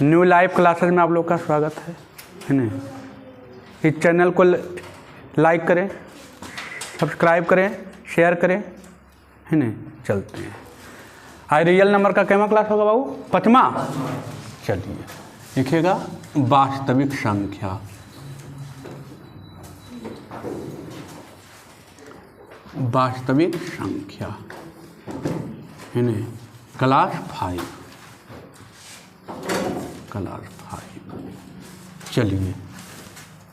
New live classes में आप लोग का स्वागत है ना। इस चैनल को लाइक करें, सब्सक्राइब करें, शेयर करें, है ना। चलते हैं। आज रियल नंबर का कैमा क्लास होगा बाबू? 5वां। चलिए लिखिएगा वास्तविक संख्या। वास्तविक संख्या है ना, क्लास 5। चलिए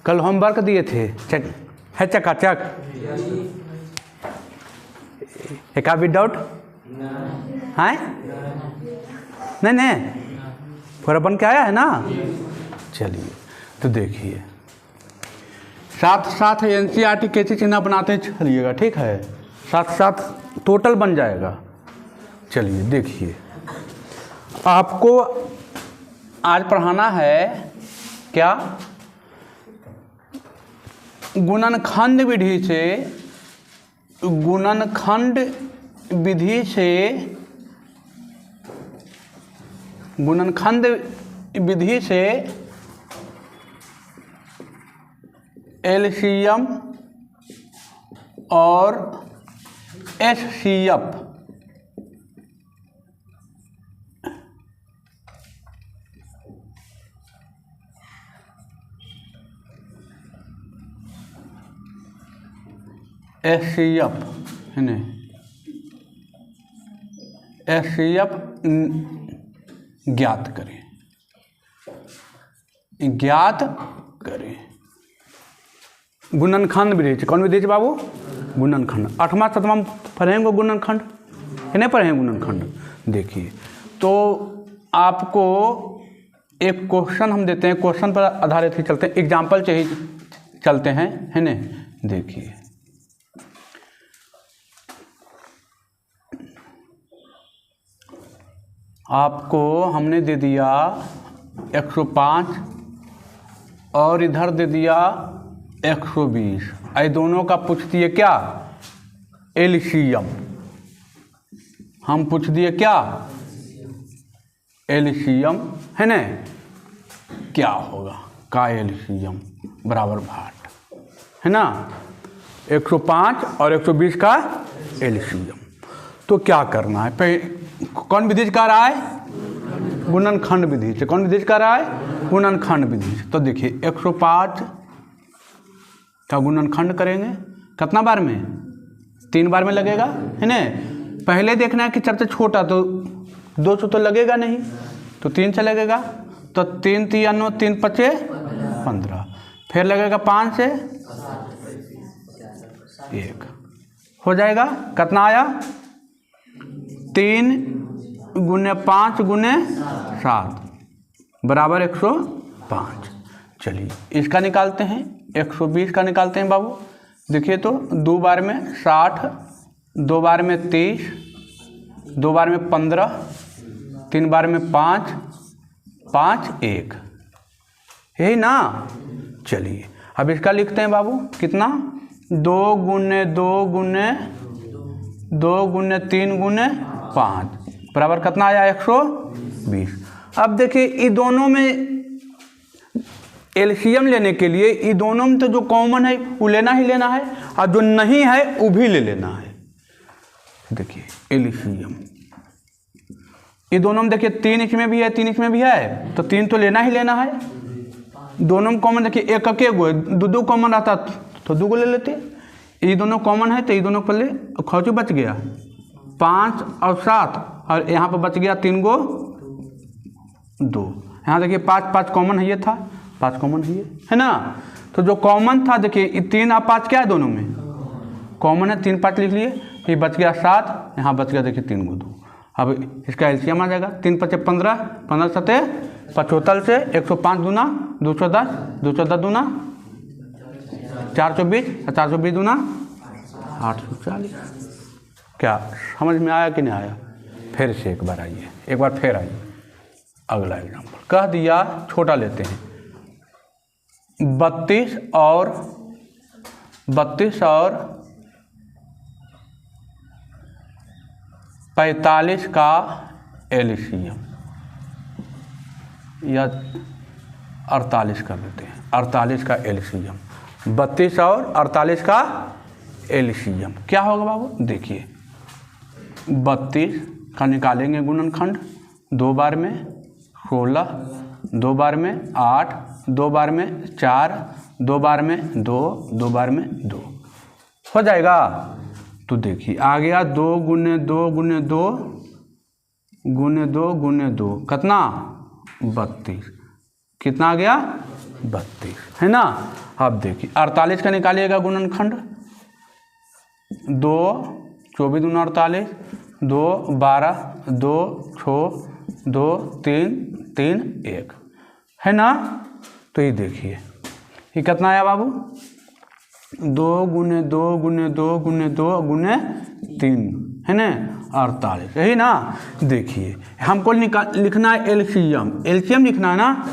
कल होमवर्क दिए थे, है चकाचक? एक विद डाउट है? नहीं पूरा बन के आया है ना। चलिए तो देखिए, साथ साथ एनसीईआरटी कैसी चिन्ह बनाते चलिएगा, ठीक है? साथ साथ टोटल बन जाएगा। चलिए देखिए, आपको आज पढ़ाना है क्या? गुणनखंड विधि से, गुणनखंड विधि से, गुणनखंड विधि से एलसीएम और एचसीएफ है ना, एचसीएफ ज्ञात करें, गुणनखंड विधि से। कौन विधि से बाबू? गुणनखंड। 8वां 7वां पढ़ेंगे गुणनखंड, है नहीं पढ़ेंगे गुणनखंड? देखिए तो आपको एक क्वेश्चन हम देते हैं, क्वेश्चन पर आधारित ही चलते हैं, एग्जाम्पल से ही चलते हैं, है ना। देखिए आपको हमने दे दिया 105 और इधर दे दिया 120। ये दोनों का पूछ दिए क्या? एलसीएम। हम पूछ दिए क्या? एलसीएम, है ना। क्या होगा का एलसीएम बराबर भाट, है ना। 105 और 120 का एलसीएम। तो क्या करना है? कौन विधि से कर रहा है? गुणनखंड विधि से। कौन विधि से कर रहा है? गुणनखंड विधि से। तो देखिए 105 का गुणनखंड करेंगे कितना बार में? 3 बार में लगेगा, है ना। पहले देखना है कि सबसे छोटा तो 200 तो लगेगा नहीं, तो 3 से लगेगा। तो 3 3 9 3 5 15, फिर लगेगा 5 से 1 हो जाएगा। कितना आया? 3 गुने 5 गुने 7 बराबर 105। चलिए इसका निकालते हैं, 120 का निकालते हैं बाबू। देखिए तो 2 बार में 60, 2 बार में 30, 2 बार में 15, 3 बार में 5, 5 1, यही ना। चलिए अब इसका लिखते हैं बाबू, कितना? 2 गुने 2 गुने 2 गुने 3 गुने 5 बराबर कितना आया? 120। अब देखिए ये दोनों में एलसीएम लेने के लिए ये दोनों में तो जो कॉमन है वो लेना ही लेना है, और जो नहीं है वो भी ले लेना है। देखिए एलसीएम ये दोनों में, देखिए 3 इसमें भी है 3 इसमें भी है, तो 3 तो लेना ही लेना है। दोनों में कॉमन, देखिए एक गो, 2 कॉमन रहता तो 2 ले लेते। ये दोनों कॉमन है तो ये दोनों पर ले, खौचू बच गया 5 और 7, और यहाँ पर बच गया 3 गो 2। यहाँ देखिए 5 5 कॉमन है, ये था 5 कॉमन है ना। तो जो कॉमन था देखिए 3 और 5 क्या है? दोनों में कॉमन है, 3 5 लिख लिए। ये बच गया 7, यहाँ बच गया देखिए 3 गो 2। अब इसका एलसीएम आ जाएगा 3 5 15, 15 7 75 से 105 दूना 210, 210 दूना 420, 420 दूना 840। क्या समझ में आया कि नहीं आया? फिर से एक बार आइए, एक बार फिर आइए। अगला एग्जाम्पल कह दिया, छोटा लेते हैं। 32 और 45 का एलसीएम। या 48 कर देते हैं। 48 का एलसीएम, 32 और 48 का एलसीएम क्या होगा बाबू? देखिए 32 का निकालेंगे गुणनखंड, 2 बार में 16, 2 बार में 8, 2 बार में 4, 2 बार में 2, 2 बार में 2 हो जाएगा। तो देखिए आ गया 2 गुने 2 गुने 2 गुने 2 गुने 2 कितना? 32। कितना आ गया? 32 है ना। अब देखिए 48 का निकालिएगा गुणनखंड, 2 24 दूना 48, 2 12, 2 6, 2 3 3 1 है ना। तो ये देखिए ये कितना आया बाबू? 2 गुने 2 गुने 2 गुने 2 गुने 3 है ना 48, यही ना। देखिए हमको लिखना है एलसीएम, एलसीएम लिखना है ना,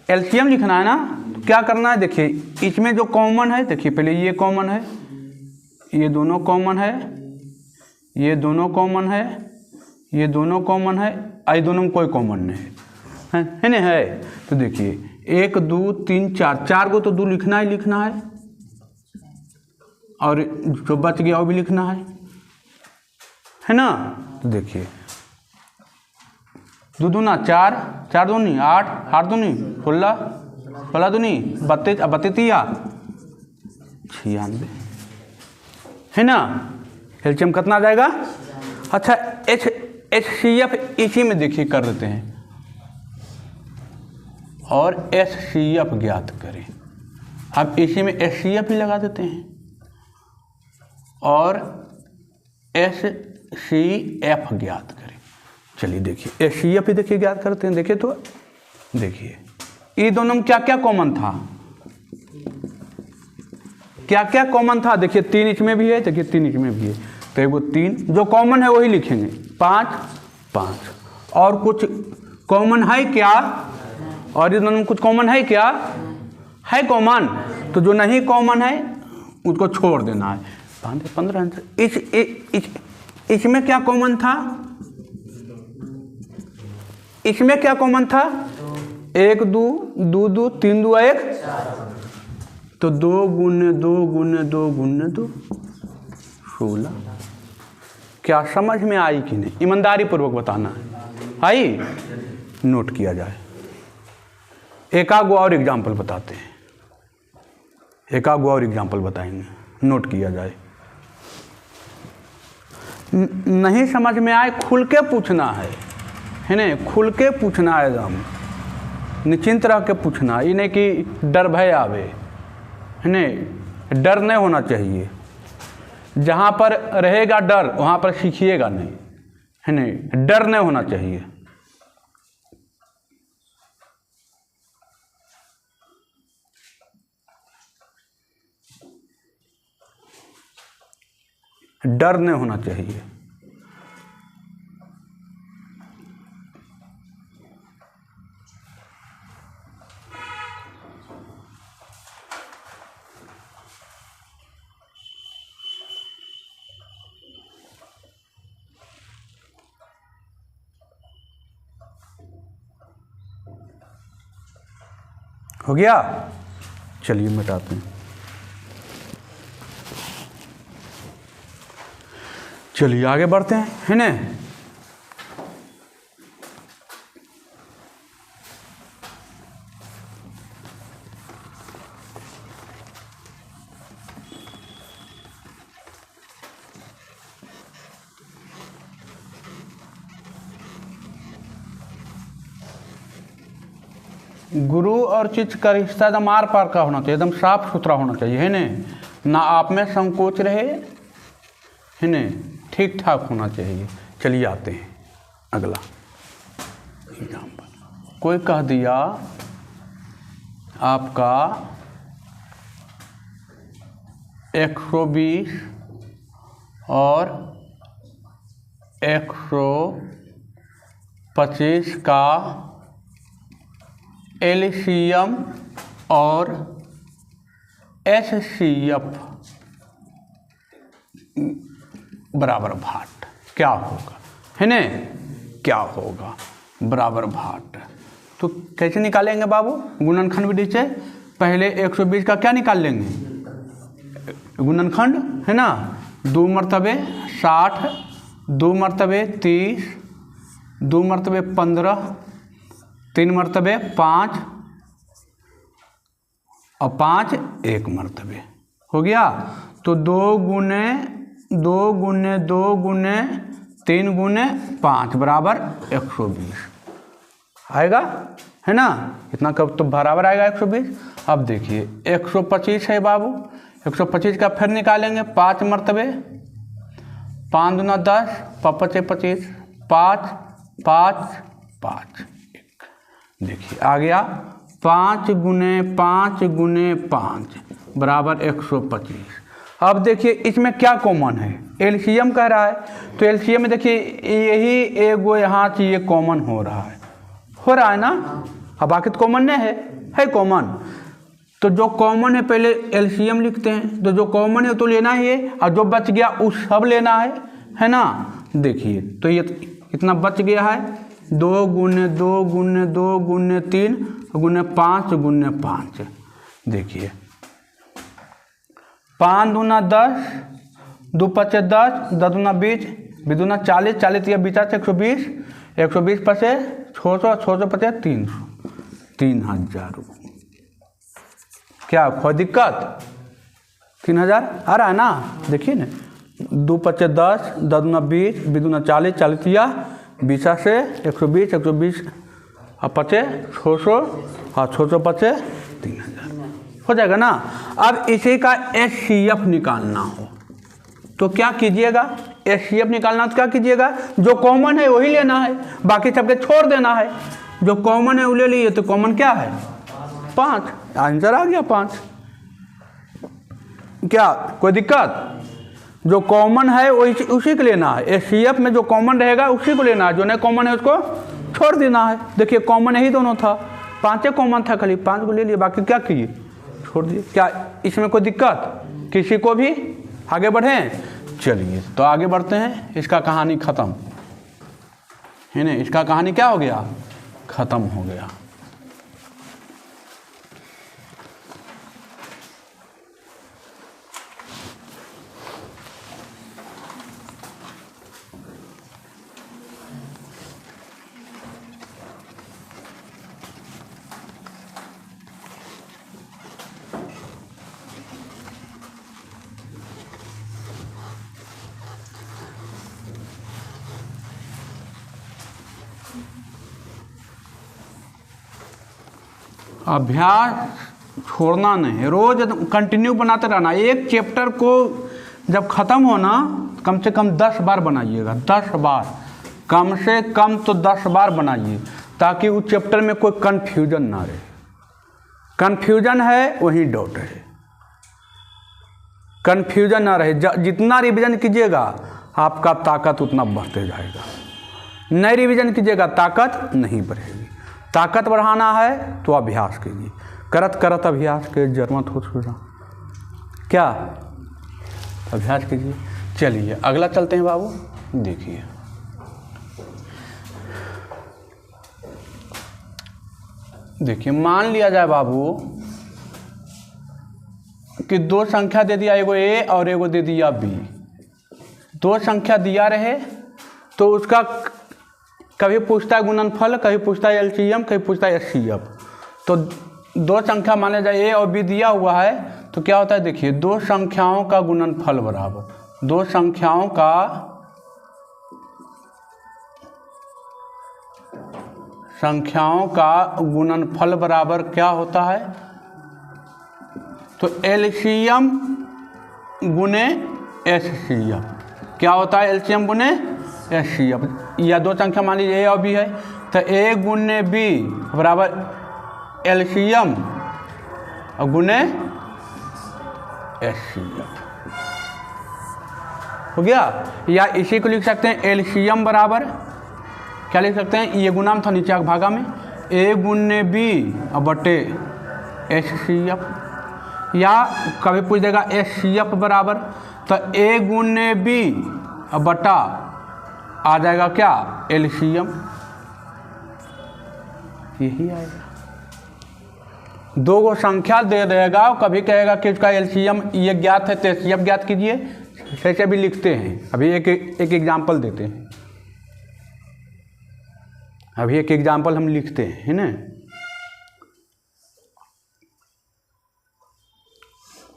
एलसीएम लिखना है ना। तो क्या करना है? देखिए इसमें जो कॉमन है, देखिए पहले ये कॉमन है, ये दोनों कॉमन है, ये दोनों कॉमन है, ये दोनों कॉमन है, ये दोनों में कोई कॉमन नहीं है ना है। तो देखिए 1 2 3 4, 4 को तो 2 लिखना ही लिखना है, और जो बच गया वो भी लिखना है ना। तो देखिए 2 दूना 4, 4 दूनी 8, 8 दूनी 16, 16 दूनी 32, 32 96 है ना। एलसीएम कितना आ जाएगा? अच्छा HCF इसी में देखिए कर देते हैं, और HCF ज्ञात करें। अब इसी में HCF ही लगा देते हैं, और HCF ज्ञात करें। चलिए देखिए HCF ही देखिए ज्ञात करते हैं। देखिए तो देखिए ये दोनों में क्या क्या कॉमन था, क्या क्या कॉमन था? देखिए 3 इसमें भी है, देखिए 3 इसमें भी है, तो वो 3 जो कॉमन है वही लिखेंगे। 5 5 और कुछ कॉमन है क्या? और ये दोनों में कुछ कॉमन है क्या? है कॉमन। तो जो नहीं कॉमन है उसको छोड़ देना है। 15 इसमें क्या कॉमन था? इसमें क्या कॉमन था? 1 2 2 2 3 2 1, तो 2 गुने 2 गुने 2 गुने 2 16। क्या समझ में आई कि नहीं? ईमानदारी पूर्वक बताना है। आई? नोट किया जाए। एक आध और एग्जाम्पल बताते हैं, एक आध और एग्जाम्पल बताएंगे, नोट किया जाए। नहीं समझ में आए खुल के पूछना है ना, खुल के पूछना है, एकदम निश्चिंत रह के पूछना, ये नहीं कि डर भय आवे, है ना। डर नहीं होना चाहिए। जहाँ पर रहेगा डर वहाँ पर सीखिएगा नहीं, है ना। डर नहीं होना चाहिए। डर नहीं होना चाहिए। हो गया? चलिए मिटाते हैं। चलिए आगे बढ़ते हैं, है ना। गुरु और शिष्य का रिश्ता एकदम आर पार का होना चाहिए, एकदम साफ सुथरा होना चाहिए, है ना आप में संकोच रहे, है ना, ठीक ठाक होना चाहिए। चलिए आते हैं अगला एग्जाम्पल। कोई कह दिया आपका 120 और 125 का एलसीएम और HCF बराबर भाट क्या होगा, है ना, क्या होगा बराबर भाट। तो कैसे निकालेंगे बाबू गुणनखंड विधि से? पहले 120 का क्या निकाल लेंगे? गुणनखंड है ना, 2 मरतबे 60, 2 मरतबे 30, 2 मरतबे 15, 3 मरतबे 5 और 5 1 मरतबे हो गया। तो 2 गुने 2 गुने 2 गुने 3 गुने 5 बराबर 120 आएगा, है ना। इतना कब तो बराबर आएगा 120। अब देखिए 125 है बाबू, 125 का फिर निकालेंगे 5 मरतबे, 5 दूना 10, 5 25, 5 5 5 1। देखिए आ गया 5 गुने 5 गुने 5 बराबर 125। अब देखिए इसमें क्या कॉमन है? एलसीएम कह रहा है, तो एलसीएम में देखिए यही एगो यहाँ से ये कॉमन हो रहा है ना। अब बाकी तो कॉमन नहीं है कॉमन। तो जो कॉमन है पहले एलसीएम लिखते हैं, तो जो कॉमन है तो लेना ही है, और जो बच गया उस सब लेना है ना। देखिए तो ये इतना बच गया है 2 गुने 2 गुने 2 गुने 3 गुने 5 गुने 5। देखिए 5 दूना 10, 2 पचे 10, 10 दूना 20, 20 दूना 40, 40 या 20 से 120, 120 पचे 600, 600 पचे 300, 3000 रुपये। क्या कोई दिक्कत? 3000 आ रहा है ना। देखिए ना 2 पचे 10, 10 दूना 20, 20 दूना 40, 40 या 20 से 120, 120 और पचे 600 और 600 पचे 3000 हो जाएगा ना। अब इसी का एचसीएफ निकालना हो तो क्या कीजिएगा? एचसीएफ निकालना तो क्या कीजिएगा? जो कॉमन है वही लेना है, बाकी सबके छोड़ देना है। जो कॉमन है वो ले लिए, तो कॉमन क्या है? 5। आंसर आ गया 5। क्या कोई दिक्कत? जो कॉमन है वही उसी को लेना है। एचसीएफ में जो कॉमन रहेगा उसी को लेना है, जो नहीं कॉमन है उसको छोड़ देना है। देखिए कॉमन यही दोनों था, 5 कॉमन था, खाली 5 को ले लिए, बाकी क्या किए? छोड़ दिए। क्या इसमें कोई दिक्कत किसी को भी? आगे बढ़ें, चलिए तो आगे बढ़ते हैं। इसका कहानी ख़त्म है ना, इसका कहानी क्या हो गया? ख़त्म हो गया। अभ्यास छोड़ना नहीं, रोज कंटिन्यू बनाते रहना। एक चैप्टर को जब ख़त्म हो ना, कम से कम 10 बार बनाइएगा, 10 बार, कम से कम तो 10 बार बनाइए, ताकि उस चैप्टर में कोई कन्फ्यूजन ना रहे। कन्फ्यूजन है वहीं डाउट है, कन्फ्यूजन ना रहे। जितना रिवीजन कीजिएगा आपका ताकत उतना बढ़ते जाएगा। नहीं रिवीजन कीजिएगा ताकत नहीं बढ़ेगी। ताकत बढ़ाना है तो अभ्यास कीजिए, करत करत अभ्यास के जरमत हो छुड़ा। क्या अभ्यास कीजिए। चलिए अगला चलते हैं बाबू। देखिए देखिए मान लिया जाए बाबू कि 2 संख्या दे दिया, एगो ए और एगो दे दिया बी। 2 संख्या दिया रहे तो उसका कभी पूछता है गुणनफल, कभी पूछता है एलसीएम, कभी पूछता है एचसीएफ। तो 2 संख्या माने जाए ए और बी दिया हुआ है, तो क्या होता है? देखिए 2 संख्याओं का गुणनफल बराबर 2 संख्याओं का गुणनफल बराबर क्या होता है? तो एलसीएम गुने एचसीएफ। क्या होता है? एलसीएम गुने एचसीएफ। या 2 संख्या मान लीजिए ए और बी है, तो ए गुने बी बराबर एलसीएम और गुने एचसीएफ हो गया। या इसी को लिख सकते हैं एलसीएम बराबर क्या लिख सकते हैं? ये गुणाम था नीचे भागा में, ए गुने बी और बटे एचसीएफ। या कभी पूछ देगा एचसीएफ बराबर, तो ए गुने बी और बटा आ जाएगा क्या? एलसीएम। यही आएगा। दो गो संख्या दे देगा और कभी कहेगा कि उसका एलसीएम ये ज्ञात है तो एचसीएफ ज्ञात कीजिए, ऐसे भी लिखते हैं। अभी एक एग्जाम्पल देते हैं, अभी एक एग्जाम्पल हम लिखते हैं, है ना।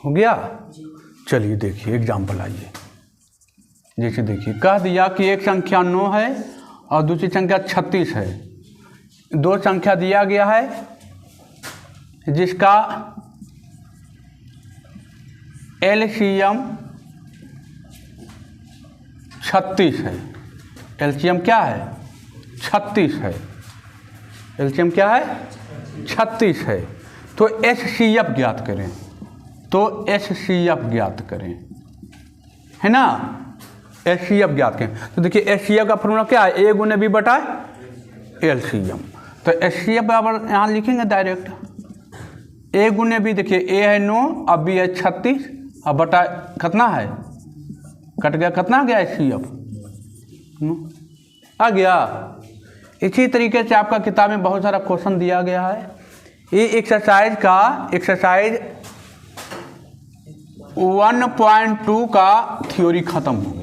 हो गया, चलिए देखिए एग्जाम्पल आइए। जैसे देखिए कह दिया कि एक संख्या 9 है और दूसरी संख्या 36 है। दो संख्या दिया गया है जिसका एलसीएम 36 है। एलसीएम क्या है? 36 है। एलसीएम क्या है? 36 है। तो एचसीएफ ज्ञात करें, तो एचसीएफ ज्ञात करें, है ना। एचसीएफ ज्ञात करें तो देखिए एचसीएफ का फॉर्मूला क्या है? ए गुने बी बटा एलसीएम। तो एचसीएफ बराबर यहाँ लिखेंगे डायरेक्ट, ए गुने बी। देखिए ए है 9, अब बी है 36, अब बटा कितना है? कट गया, कितना आ गया एचसीएफ? आ गया। इसी तरीके से आपका किताब में बहुत सारा क्वेश्चन दिया गया है। ये एक्सरसाइज 1.2 का थ्योरी खत्म हो गया।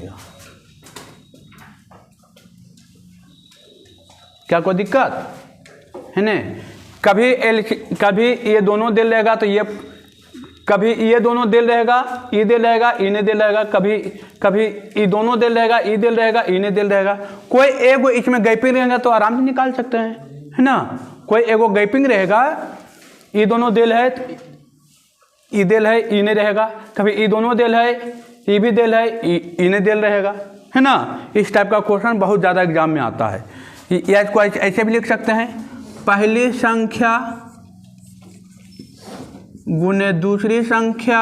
क्या कोई दिक्कत है ना? कभी ये दोनों दिल रहेगा तो ये, कभी ये दोनों दिल रहेगा, ये दिल रहेगा, इन्हें दिल रहेगा, कभी ये दोनों दिल रहेगा, ये दिल रहेगा, इन्हें दिल रहेगा। कोई एगो इसमें गैपिंग रहेगा तो आराम से निकाल सकते हैं, है ना। कोई एगो गैपिंग रहेगा, ये दोनों दिल है, ये दिल है, इन्हें रहेगा। कभी ये दोनों दिल है, ये भी दिल है, इन्हें दिल रहेगा, है ना। इस टाइप का क्वेश्चन बहुत ज़्यादा एग्जाम में आता है। या इसको ऐसे भी लिख सकते हैं, पहली संख्या गुने दूसरी संख्या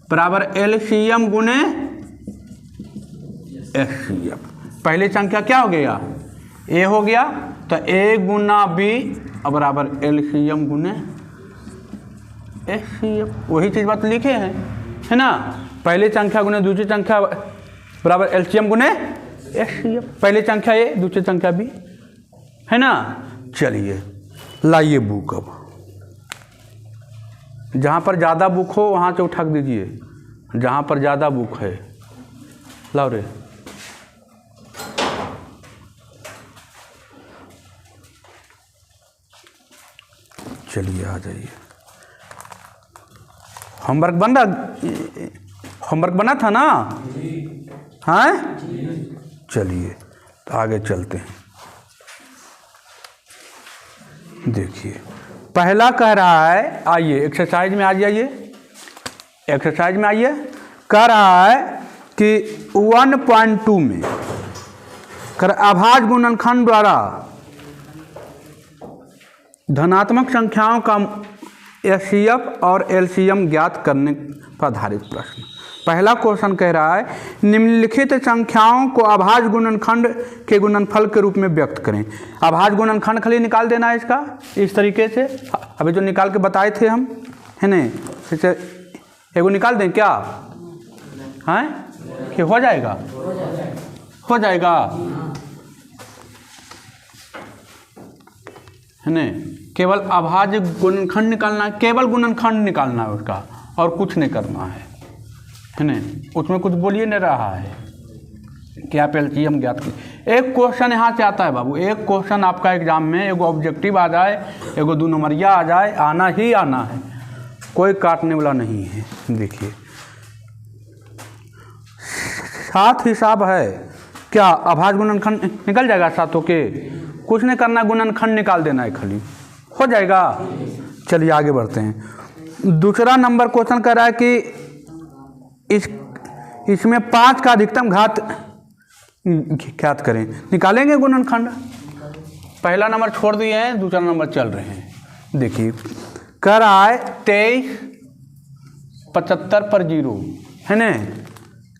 बराबर एलसीएम गुने एचसीएफ। पहली संख्या क्या हो गया? ए हो गया, तो ए गुना बी बराबर एलसीएम गुने एचसीएफ। वही चीज बात लिखे हैं, है ना। पहली संख्या गुने दूसरी संख्या बराबर एलसीएम गुने एचसीएफ। पहली संख्या ए, दूसरी संख्या बी, है ना। चलिए लाइए बुक। अब जहाँ पर ज़्यादा बुक हो वहाँ से उठा दीजिए, जहाँ पर ज़्यादा बुक है। लाओ रे, चलिए आ जाइए। होमवर्क बना था ना? हाँ, चलिए तो आगे चलते हैं। देखिए पहला कह रहा है, आइए एक्सरसाइज में आ जाइए। एक्सरसाइज में आइए, कह रहा है कि 1.2 में कर अभाज्य गुणनखंड द्वारा धनात्मक संख्याओं का एचसीएफ और एलसीएम ज्ञात करने पर आधारित प्रश्न। पहला क्वेश्चन कह रहा है निम्नलिखित संख्याओं को अभाज्य गुणनखंड के गुणनफल के रूप में व्यक्त करें। अभाज्य गुणनखंड खाली निकाल देना है इसका, इस तरीके से। अभी जो निकाल के बताए थे हम, है ना, इसे एगो निकाल दें क्या? हैं कि हो जाएगा? हो जाएगा, है ना। केवल अभाज्य गुणनखंड निकालना है, केवल गुणनखंड निकालना है उसका, और कुछ नहीं करना है ना। उसमें कुछ बोलिए नहीं रहा है कि आप एलसीएम ज्ञात कीजिए। एक क्वेश्चन यहाँ से आता है बाबू, एक क्वेश्चन आपका एग्जाम में, एगो ऑब्जेक्टिव आ जाए, एगो 2 नंबरिया आ जाए, आना ही आना है, कोई काटने वाला नहीं है। देखिए 7 हिसाब है क्या? अभाज्य गुणनखंड निकल जाएगा सातों के, कुछ नहीं करना, गुणनखंड निकाल देना है खाली, हो जाएगा। चलिए आगे बढ़ते हैं। दूसरा नंबर क्वेश्चन कर रहा है कि इसमें 5 का अधिकतम घात ज्ञात करें। निकालेंगे गुणनखंड। पहला नंबर छोड़ दिए हैं, दूसरा नंबर चल रहे हैं। देखिए कह रहा है 23 75 पर 0, है ना।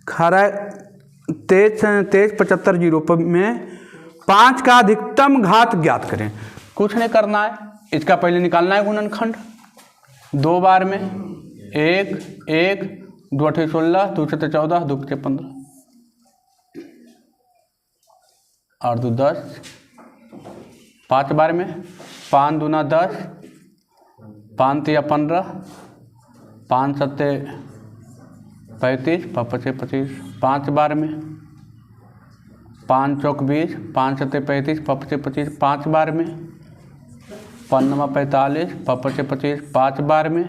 खा रहा है 23 75 0 पर में 5 का अधिकतम घात ज्ञात करें। कुछ नहीं करना है, इसका पहले निकालना है गुणनखंड। 2 बार में 1 1 2 8 16 2 7 14 2 15 और 2 10 5 बार में, 5 दूना 10, 5 तिया 15, 5 सत्ते 35, 5 25, 5 बार में, 5 चौक 20, 5 सत्ते 35, 5 25, 5 बार में, 5 नवा 45, 5 25, 5 बार में,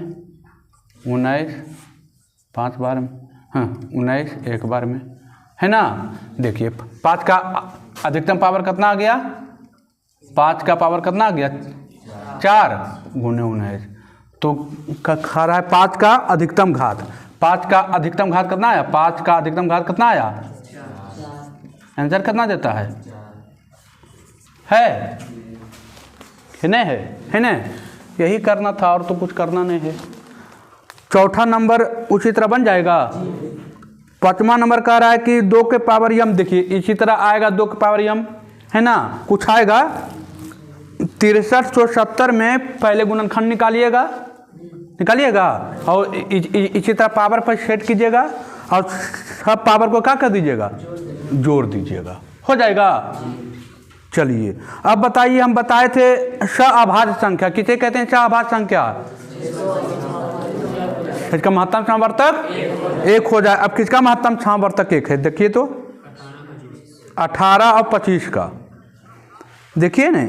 19, 5 बार में, हाँ 19 एक बार में, है ना। देखिए 5 का अधिकतम पावर कितना आ गया, 5 का पावर कितना आ गया 4 गुने 19, तो खा रहा है 5 का अधिकतम घात। 5 का अधिकतम घात कितना आया, 5 का अधिकतम घात कितना आया, आंसर कितना देता है नहीं है ना। यही करना था और तो कुछ करना नहीं है। चौथा नंबर उसी तरह बन जाएगा। 5वां नंबर कह रहा है कि 2 के पावर यम, देखिए इसी तरह आएगा 2 के पावर यम, है ना। कुछ आएगा 6370 में पहले गुणनखंड निकालिएगा और इसी तरह पावर पर सेट कीजिएगा और सब पावर को क्या कर दीजिएगा, जोड़ दीजिएगा, हो जाएगा। चलिए अब बताइए, हम बताए थे सअभाज्य संख्या किसे कहते हैं, सअभाज्य संख्या, इसका महत्तम समवर्तक 1 हो जाए। अब किसका महत्तम समवर्तक 1 है, देखिए तो 18 और 25 का, देखिए ना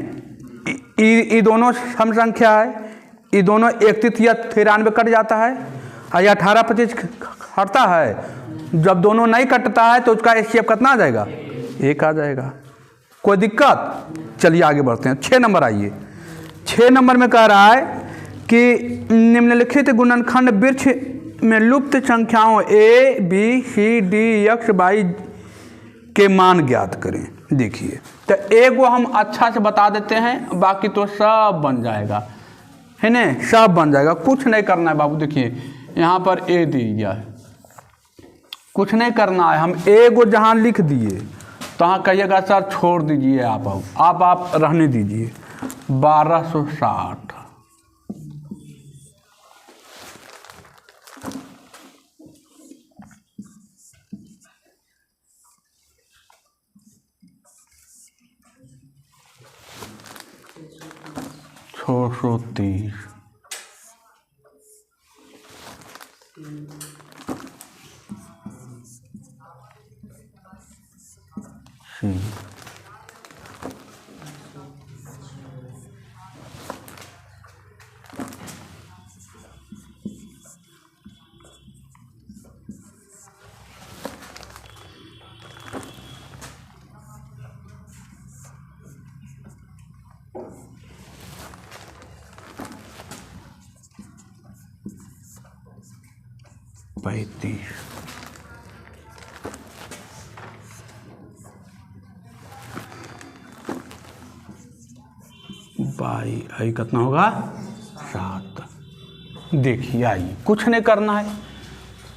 ये दोनों सम संख्या है, ये दोनों 31 या 93 कट जाता है और ये 18 25 हटता है। जब दोनों नहीं कटता है तो उसका एचसीएफ कितना आ जाएगा, 1 आ जाएगा। कोई दिक्कत, चलिए आगे बढ़ते हैं। 6 नंबर आइए। 6 नंबर में कह रहा है कि निम्नलिखित गुणनखंड वृक्ष में लुप्त संख्याओं a b c d x y के मान ज्ञात करें। देखिए तो एक वो हम अच्छा से बता देते हैं, बाकी तो सब बन जाएगा, है ना, सब बन जाएगा, कुछ नहीं करना है बाबू। देखिए यहाँ पर a दिया है, कुछ नहीं करना है, हम a को जहाँ लिख दिए तो हाँ कहिएगा सर छोड़ दीजिए आप रहने दीजिए। 1260 630 35 बाई आई कितना होगा 7। देखिए आइए कुछ नहीं करना है,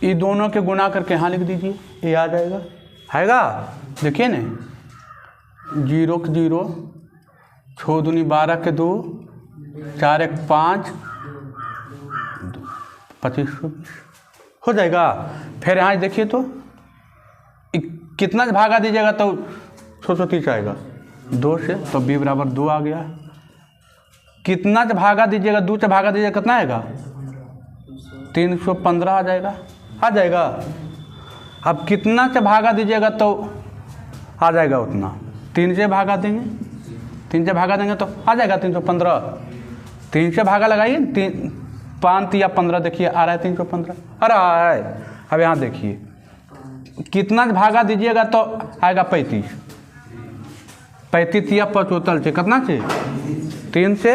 ये दोनों के गुना करके यहाँ लिख दीजिए, ये आ जाएगा, आएगा। देखिए ना 0 के 0, 6 दूनी 12 के 2, 4 1 5, 25 हो जाएगा। फिर यहाँ देखिए तो कितना भागा दीजिएगा तो 630 आएगा 2 से, तो b बराबर 2 आ गया। कितना से भागा दीजिएगा, 2 से भागा दीजिएगा कितना आएगा 315 आ जाएगा। अब कितना से भागा दीजिएगा तो आ जाएगा उतना, 3 से भागा देंगे, 3 से भागा देंगे तो आ जाएगा 315। 3 से भागा लगाइए, 5 या 15, देखिए आ रहा है 315 आ रहा है। अब यहाँ देखिए कितना भागा दीजिएगा तो आएगा 35 या 75 से, कितना से 3 से,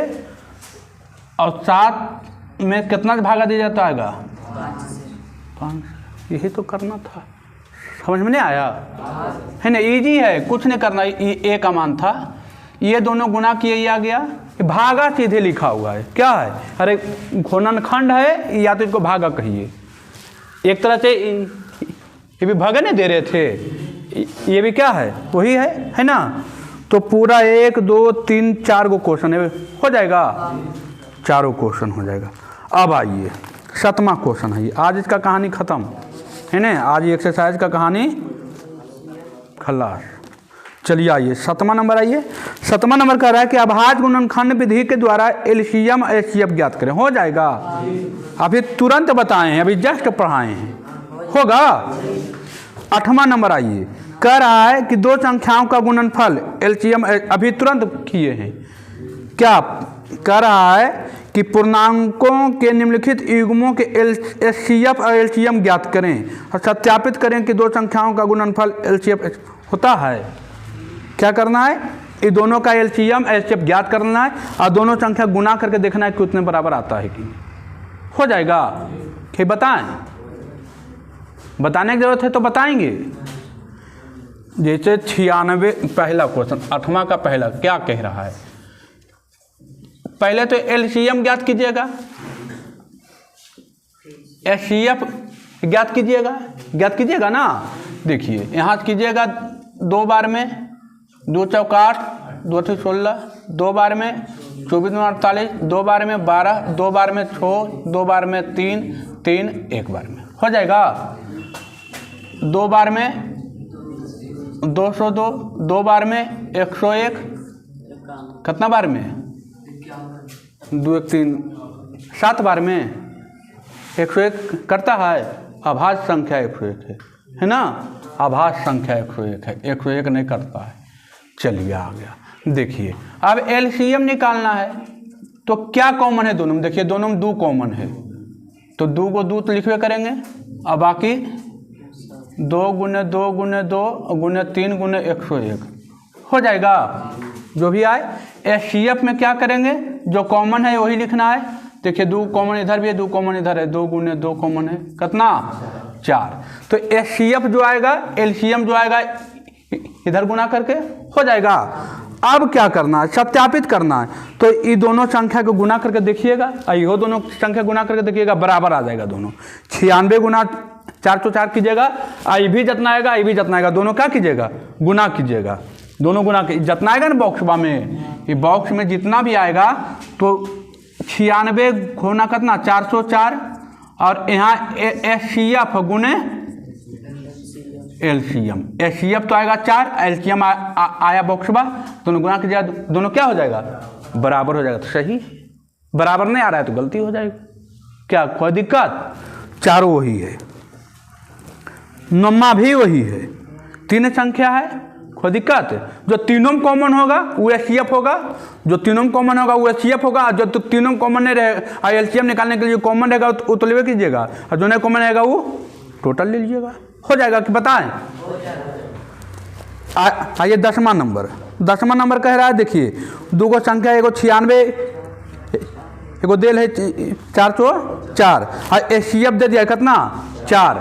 और 7 में कितना भागा दीजिएगा तो आएगा 5। यही तो करना था, समझ में नहीं आया, है ना, इजी है, कुछ नहीं करना। ये का मान था, ये दोनों गुना किए ही आ गया, भागा सीधे लिखा हुआ है, क्या है, अरे गुणनखंड है या तो इसको भागा कहिए। एक तरह से ये भी भागा नहीं दे रहे थे, ये भी क्या है वही है ना। तो पूरा 1 2 3 4 गो क्वेश्चन है, हो जाएगा, चारों क्वेश्चन हो जाएगा। अब आइए 7वां क्वेश्चन है, आज इसका कहानी खत्म है ना, आज एक्सरसाइज का कहानी खलास। चलिए आइए 7वां नंबर, आइए 7वां नंबर कह रहा है कि अभाज्य गुणनखंड विधि के द्वारा एलसीएम एचसीएफ ज्ञात करें। हो जाएगा? अभी तुरंत बताए हैं, अभी जस्ट पढ़ाए हैं, होगा? 8वां नंबर आइए, कह रहा है कि दो संख्याओं का गुणनफल एलसीएम, अभी तुरंत किए हैं। क्या कह रहा है कि पूर्णांकों के निम्नलिखित युग्मों के एचसीएफ और एलसीएम ज्ञात करें और सत्यापित करें कि दो संख्याओं का गुणनफल एलसीएफ होता है। क्या करना है? ये दोनों का एलसीएम एचसीएफ ज्ञात करना है और दोनों संख्या गुना करके देखना है कि उतने बराबर आता है कि। हो जाएगा? कि बताएं? बताने की जरूरत है तो बताएंगे। जैसे 96, पहला क्वेश्चन 8वां का पहला क्या कह रहा है? पहले तो एलसीएम ज्ञात कीजिएगा, एचसीएफ ज्ञात कीजिएगा ना। देखिए यहाँ कीजिएगा 2 बार में 2 चौका 8, 2 16, 2 बार में 24 में 48, 2 बार में 12, 2 बार में 6, 2 बार में 3, 3 1 बार में। हो जाएगा? 2 बार में 202, 2 बार में 101, कितना बार में? 2 1 3 7 बार में 101 करता है। अभाज्य संख्या 101 है ना? अभाज्य संख्या 101 है, 101 नहीं करता है। चलिए आ गया। देखिए अब एलसीएम निकालना है तो क्या कॉमन है दोनों में? देखिए दोनों में 2 कॉमन है तो 2 को 2 तो लिखवे करेंगे और बाकी 2 गुने 2 गुने 2 गुने 3 गुने 101 हो जाएगा। जो भी आए। एचसीएफ में क्या करेंगे? जो कॉमन है वही लिखना है। देखिए 2 कॉमन इधर भी है, 2 कॉमन इधर है, 2 गुने 2 कॉमन है, कितना? 4। तो एचसीएफ जो आएगा, एलसीएम जो आएगा इधर गुना करके हो जाएगा। अब क्या करना है? सत्यापित करना है। तो ये दोनों संख्या को गुना करके देखिएगा, ये दोनों संख्या गुना करके देखिएगा, बराबर आ जाएगा दोनों। 96 गुना 404 कीजिएगा, ये भी जितना आएगा ये भी जितना आएगा, दोनों क्या कीजिएगा? गुना कीजिएगा। दोनों गुना जितना आएगा ना बॉक्सबा में, ये बॉक्स में जितना भी आएगा तो 96 गुना कितना? 404 और यहाँ एचसीएफ गुने एलसीएम। एचसीएफ तो आएगा 4, एलसीएम आया बॉक्सबा, दोनों गुना कीजिएगा, दोनों क्या हो जाएगा? बराबर हो जाएगा। तो सही, बराबर नहीं आ रहा है तो गलती हो जाएगी। क्या कोई दिक्कत? चारों वही है, 9वां भी वही है, 3 संख्या है, कोई दिक्कत? जो तीनों में कॉमन होगा वो एचसीएफ होगा, जो तीनों में कॉमन होगा वो एचसीएफ होगा, जो तो तीनों में कॉमन नहीं रहेगा, एलसीएम निकालने के लिए कॉमन रहेगा वो तो लेवे कीजिएगा, और जो नहीं कॉमन रहेगा वो टोटल ले लीजिएगा। हो जाएगा कि बताएं? आइए 10वां नंबर। 10वां नंबर कह रहा है, देखिए 2 को संख्या, एगो 96, एगो देल है 404 और एचसीएफ दे दिया कितना? 4।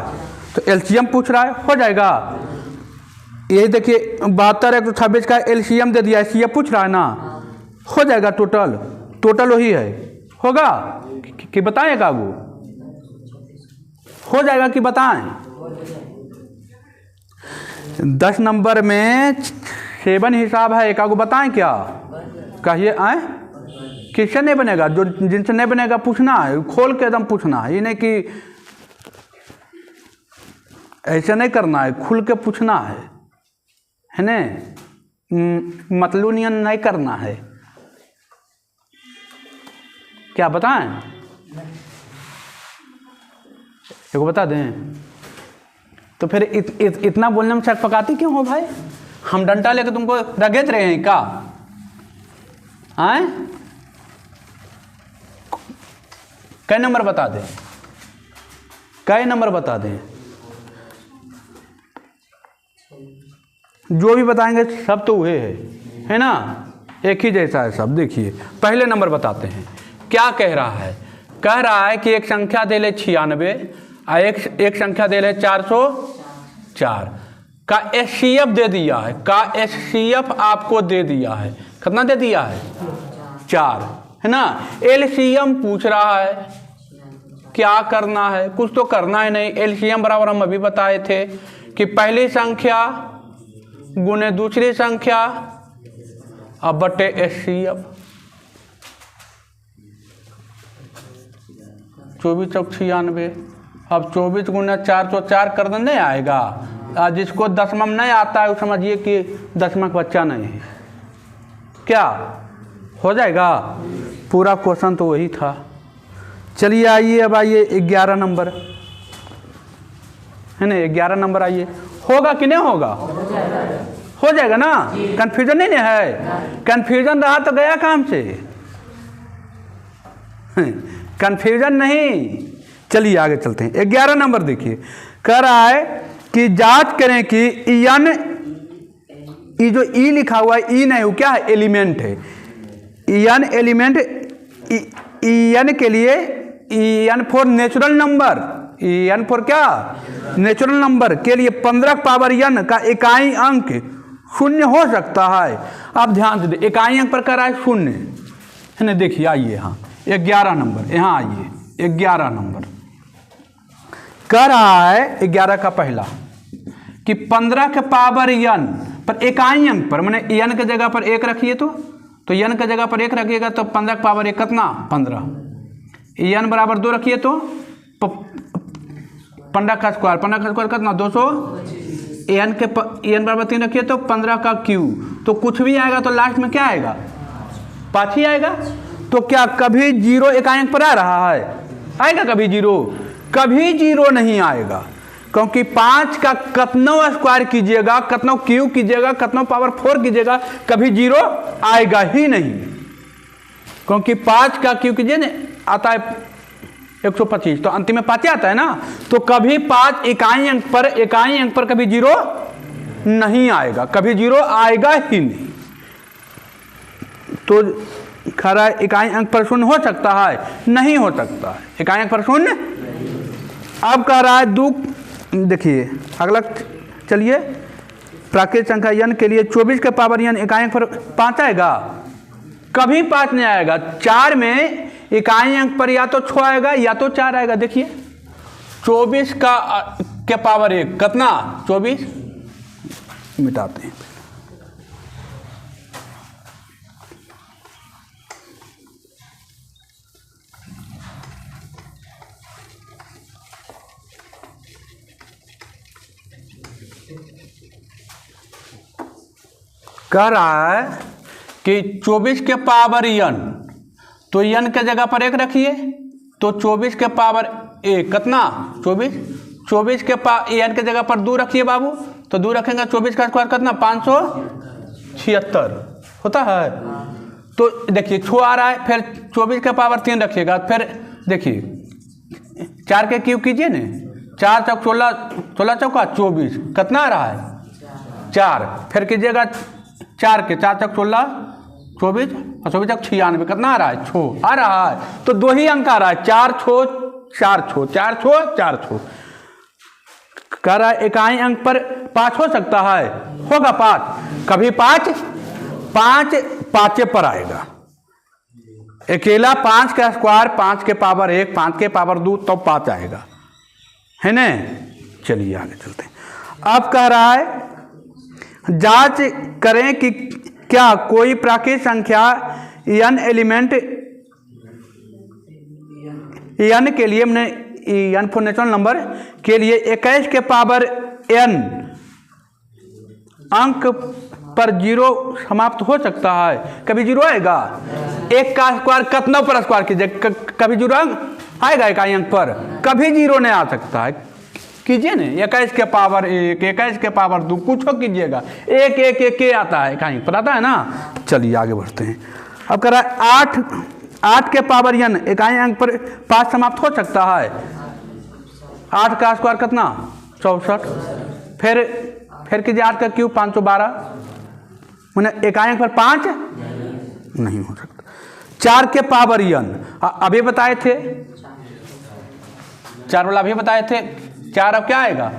तो एलसीएम पूछ रहा है, हो जाएगा। ये देखिए 72 126 का एलसीएम दे दिया, एचसीएफ पूछ रहा है ना, हो जाएगा। टोटल वही है, होगा कि बताएगा? वो हो जाएगा कि बताएं? 10 नंबर में 7 हिसाब है, एक आगो बताएं क्या? कहिए आए? किससे नहीं बनेगा? जो जिनसे नहीं बनेगा पूछना है, खोल के एकदम पूछना है, ये नहीं कि ऐसे नहीं करना है, खुल के पूछना है ना? मतलूनियन नहीं करना है। क्या बताएं? एक बता दें तो फिर इतना बोलने में शक पकाती क्यों हो भाई? हम डंडा लेकर तुमको रगेत रहे हैं क्या? आए? कई नंबर बता दें, कई नंबर बता दें, जो भी बताएंगे सब तो वही है ना? एक ही जैसा है सब। देखिए पहले नंबर बताते हैं, क्या कह रहा है? कह रहा है कि एक संख्या दे ले 96 और एक संख्या दे ले 404 का एचसीएफ दे दिया है, का एचसीएफ आपको दे दिया है। कितना दे दिया है? 4, है ना? एलसीएम पूछ रहा है, क्या करना है? कुछ तो करना है नहीं। एलसीएम बराबर हम अभी बताए थे कि पहली संख्या गुने दूसरी संख्या अब बटे एचसीएफ। 24 चौक 96। अब 24 गुना 404 कर दें, नहीं आएगा? जिसको दशमलव नहीं आता है वो समझिए कि दशमलव का बच्चा नहीं है। क्या हो जाएगा? पूरा क्वेश्चन तो वही था। चलिए आइए, अब आइए 11 नंबर है ना, 11 नंबर आइए। होगा कि नहीं होगा? हो जाएगा ना? कंफ्यूजन नहीं है? कंफ्यूजन रहा तो गया काम से, कंफ्यूजन नहीं। चलिए आगे चलते हैं। 11 नंबर देखिए, कह रहा है कि जांच करें कि एन, ये जो ई लिखा हुआ है ई नहीं, वो क्या है? एलिमेंट है। एन एलिमेंट, एन के लिए N for natural number, N for क्या? नेचुरल नंबर के लिए 15 पावर एन का इकाई अंक शून्य हो सकता है। अब ध्यान से देखिए, इकाई अंक पर कह रहा है शून्य है ना। देखिए आइए, हाँ 11 नंबर, यहाँ आइए 11 नंबर कह रहा है 11 का पहला कि 15 के पावर एन पर इकाई अंक पर, मैंने एन के जगह पर 1 रखिए तो एन के जगह पर 1 रखिएगा तो 15 के पावर 1 कितना? 15। एन बराबर 2 रखिए तो 15 का स्क्वायर, 15 का स्क्वायर कितना? 200। एन बराबर 3 रखिए तो 15 का क्यूब, तो कुछ भी आएगा तो लास्ट में क्या आएगा? 5 ही आएगा। तो क्या कभी 0 इकाई अंक पर आ रहा है? आएगा कभी 0? कभी 0 नहीं आएगा, क्योंकि 5 का कितनों स्क्वायर कीजिएगा, कितनों क्यूब कीजिएगा, कितनों पावर 4 कीजिएगा, कभी 0 आएगा ही नहीं। क्योंकि 5 का क्यूब कीजिए ना, आता है 125, तो अंतिम में 5 आता है ना। तो कभी 5 इकाई अंक पर कभी 0 नहीं आएगा, कभी 0 आएगा ही नहीं। तो खरा इकाई अंक पर शून्य हो सकता है? नहीं हो सकता है इकाई अंक पर शून्य। अब कह रहा है देखिए अगला, चलिए प्राकृतिक संख्या n के लिए 24 के पावर n इकाई अंक पर 5 आएगा? कभी 5 नहीं आएगा। 4 में इकाई अंक पर या तो 6 आएगा या तो 4 आएगा। देखिए 24 के पावर 1 कितना? 24 मिटाते हैं। कह रहा है कि 24 के पावर n, तो n के जगह पर 1 रखिए तो 24 के पावर 1 कितना? 24। 24 के n के जगह पर 2 रखिए बाबू, तो 2 रखेंगे 24 का स्क्वायर कितना? 576 होता है। तो देखिए 6 आ रहा है, फिर 24 के पावर 3 रखिएगा, फिर देखिए 4 के क्यूब कीजिए ना, 4 चौक 16, 16 चौका 24, कितना आ रहा है? 4। फिर कीजिएगा 4 के 4 चौक 16, 24 और 24 चौक 96, कितना आ रहा है? 6 आ रहा है। तो 2 ही अंक आ रहा है, 4 छो 4 छो 4 छो 4 छो। कह रहा है इकाई अंक पर 5 हो सकता है? होगा 5। कभी 5 पर आएगा। अकेला 5 का स्क्वायर 5 के पावर 1, 5 के पावर 2, तो 5 आएगा, है ना। चलिए आगे चलते हैं। अब कह रहा है जांच करें कि क्या कोई प्राकृतिक संख्या n एलिमेंट n के लिए, हमने n फॉर नेचुरल नंबर के लिए 21 के पावर n अंक पर 0 समाप्त हो सकता है? कभी 0 आएगा? 1 का स्क्वायर कितना पर स्क्वायर कीजिए, कभी 0 आएगा इकाई अंक पर? कभी 0 नहीं आ सकता है। कीजिए ना 21 के पावर 1, 21 के पावर 2, कुछ हो कीजिएगा, 1 1 1 के आता है, इकाई पर आता है ना। चलिए आगे बढ़ते हैं। अब कह रहा है 8 के पावर n इकाई अंक पर 5 समाप्त हो सकता है? 8 का स्क्वायर कितना? 64। फिर कीजिए 8 का क्यूब 512, मैंने इकाई अंक पर 5 नहीं हो सकता। 4 के पावर n अभी बताए थे, 4 वाला अभी बताए थे। 4 अब क्या आएगा?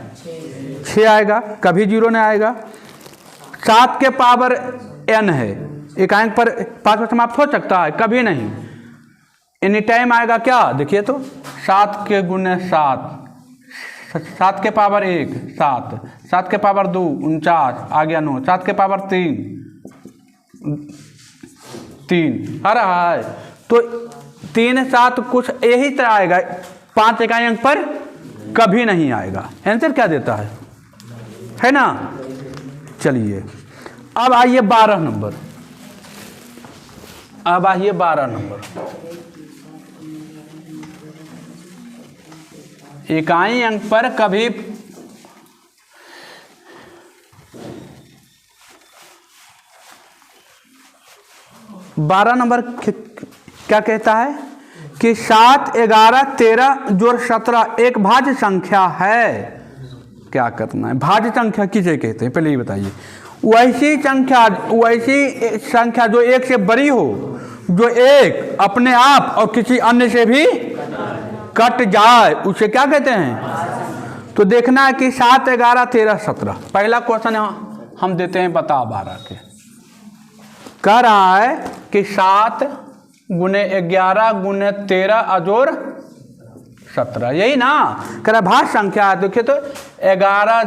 6 आएगा, कभी 0 नहीं आएगा। 7 के पावर n है, इकाई अंक पर 5 पर समाप्त हो सकता है? कभी नहीं, एनी टाइम आएगा। क्या देखिए तो 7 के गुने 7, 7 के पावर 1 7, 7 के पावर 2 49, आ गया 9, 7 के पावर 3 आ रहा है। तो 3 7 कुछ यही तरह आएगा, 5 इकाई अंक पर कभी नहीं आएगा। आंसर क्या देता है? है ना। चलिए अब आइए 12 नंबर, अब आइए 12 नंबर। इकाई अंक पर कभी बारह नंबर क्या कहता है कि 7, 11, 13 जोड़ 17 एक भाज्य संख्या है। क्या करना है, भाज्य संख्या किसे कहते हैं पहले ये बताइए। वैसी संख्या जो एक से बड़ी हो, जो एक अपने आप और किसी अन्य से भी कट जाए, उसे क्या कहते हैं। तो देखना है कि 7, 11, 13, 17 पहला क्वेश्चन हम देते हैं बता 12 के। कह रहा है कि 7 गुने 11 गुने 13 अजोड़ 17, यही ना। कह रहा भाज्य संख्या है। देखिए तो 11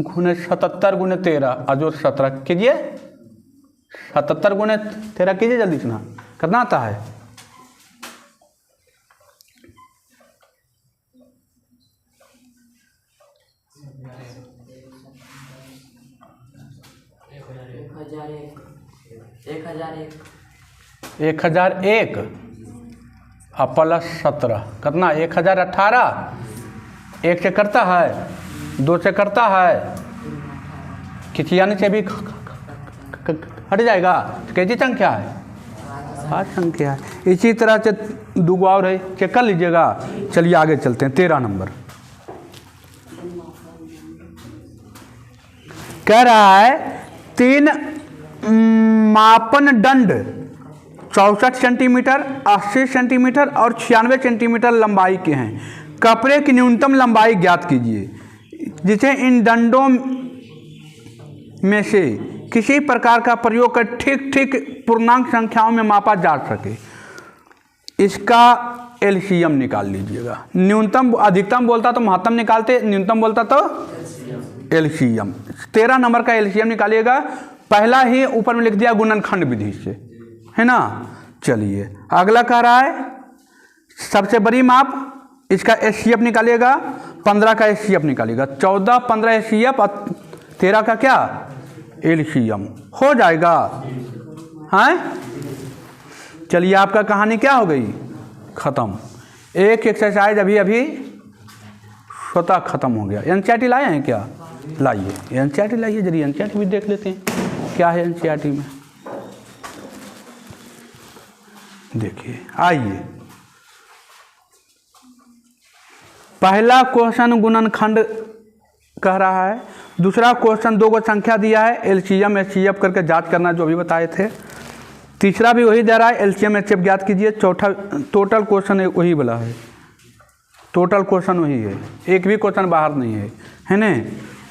गुने 77 गुने 13 अजोड़ 17 कीजिए। 77 गुने 13 कीजिए जल्दी सुना, कितना आता है। एक हजार एक और प्लस 17 कितना 1018। एक से करता है, 2 से करता है, किसी अन्य से भी हट जाएगा। कैसी संख्या है, भाज्य संख्या है। इसी तरह से दो और है, चेक कर लीजिएगा। चलिए आगे चलते हैं 13 नंबर। कह रहा है 3 मापन दंड 64 सेंटीमीटर, 80 सेंटीमीटर और 96 सेंटीमीटर लंबाई के हैं। कपड़े की न्यूनतम लंबाई ज्ञात कीजिए जिसे इन दंडों में से किसी प्रकार का प्रयोग कर ठीक ठीक पूर्णांक संख्याओं में मापा जा सके। इसका एलसीएम निकाल लीजिएगा। न्यूनतम अधिकतम बोलता तो महत्तम निकालते, न्यूनतम बोलता तो एलसीएम। 13 नंबर का एलसीएम निकालिएगा। पहला ही ऊपर में लिख दिया गुणनखंड विधि से, है ना। चलिए अगला कह रहा है सबसे बड़ी माप, इसका एचसीएफ निकालिएगा। 15 का एचसीएफ निकालिएगा। 14, 15 एचसीएफ और 13 का क्या एलसीएम हो जाएगा। हैं चलिए आपका कहानी क्या हो गई, खत्म। एक एक्सरसाइज अभी अभी स्वतः खत्म हो गया। एनसीईआरटी लाए हैं क्या, लाइए एनसीईआरटी लाइए, जरिए एनसीईआरटी भी देख लेते हैं क्या है एनसीईआरटी में। देखिए आइए, पहला क्वेश्चन गुणनखंड कह रहा है। दूसरा क्वेश्चन 2 को संख्या दिया है, एलसीएम एचसीएफ करके जांच करना जो अभी बताए थे। तीसरा भी वही दे रहा है, एलसीएम एचसीएफ ज्ञात कीजिए। चौथा टोटल क्वेश्चन वही बोला है, टोटल क्वेश्चन वही है, एक भी क्वेश्चन बाहर नहीं है ना।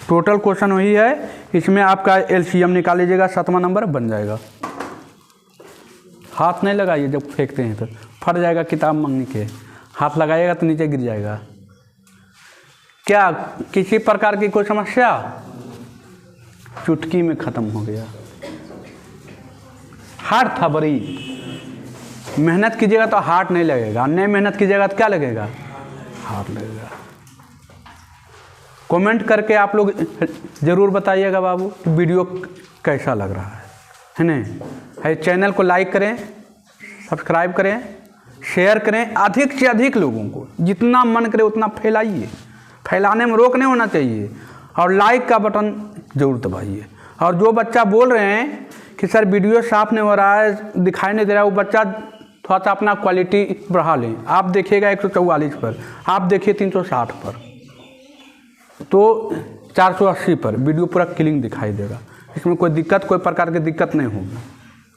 टोटल क्वेश्चन वही है। इसमें आपका एलसीएम निकाल लीजिएगा, 7वां नंबर बन जाएगा। हाथ नहीं लगाइए, जब फेंकते हैं तो फट जाएगा किताब मांगने के। हाथ लगाइएगा तो नीचे गिर जाएगा। क्या किसी प्रकार की कोई समस्या, चुटकी में खत्म हो गया। हार्ड था बड़ी, मेहनत कीजिएगा तो हार्ड नहीं लगेगा, नहीं मेहनत कीजिएगा तो क्या लगेगा, हार्ड लगेगा। कमेंट करके आप लोग ज़रूर बताइएगा बाबू कि वीडियो कैसा लग रहा है ना। है चैनल को लाइक करें, सब्सक्राइब करें, शेयर करें अधिक से अधिक लोगों को, जितना मन करे उतना फैलाइए। फैलाने में रोक नहीं होना चाहिए। और लाइक का बटन ज़रूर दबाइए। और जो बच्चा बोल रहे हैं कि सर वीडियो साफ नहीं हो रहा है, दिखाई नहीं दे रहा है, वो बच्चा थोड़ा सा अपना क्वालिटी बढ़ा लें। आप देखिएगा 144 पर, आप देखिए 360 पर, तो 480 पर वीडियो पूरा क्लीन दिखाई देगा। इसमें कोई दिक्कत, कोई प्रकार की दिक्कत नहीं होगी,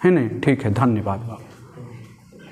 है नहीं। ठीक है, धन्यवाद बाबू।